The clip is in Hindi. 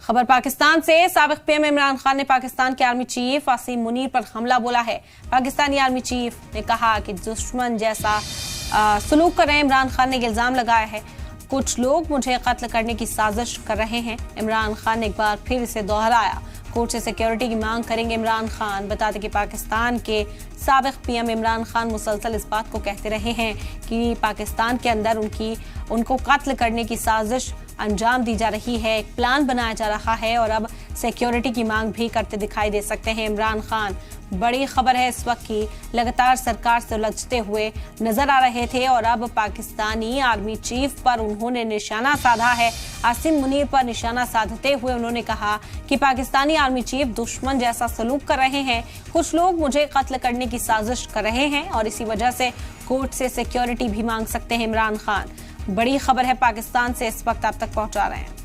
खबर पाकिस्तान से। साबिक पीएम इमरान खान ने पाकिस्तान के आर्मी चीफ आसिम मुनीर पर हमला बोला है। पाकिस्तानी आर्मी चीफ ने कहा कि दुश्मन जैसा सलूक कर रहे हैं। इमरान खान ने इल्जाम लगाया है कुछ लोग मुझे कत्ल करने की साजिश कर रहे हैं। इमरान खान ने एक बार फिर इसे दोहराया। कोर्ट से सिक्योरिटी की मांग करेंगे इमरान खान। बता दें कि पाकिस्तान के साबिक पीएम इमरान खान मुसलसल इस बात को कहते रहे हैं कि पाकिस्तान के अंदर उनको कत्ल करने की साजिश अंजाम दी जा रही है, एक प्लान बनाया जा रहा है और अब सिक्योरिटी की मांग भी करते दिखाई दे सकते हैं इमरान खान। बड़ी खबर है इस वक्त की, लगातार सरकार से उलझते हुए नजर आ रहे थे और अब पाकिस्तानी आर्मी चीफ पर उन्होंने निशाना साधा है। आसिम मुनीर पर निशाना साधते हुए उन्होंने कहा कि पाकिस्तानी आर्मी चीफ दुश्मन जैसा सलूक कर रहे हैं, कुछ लोग मुझे कत्ल करने की साजिश कर रहे हैं और इसी वजह से कोर्ट से सिक्योरिटी भी मांग सकते हैं इमरान खान। बड़ी खबर है पाकिस्तान से इस वक्त आप तक पहुंचा रहे हैं।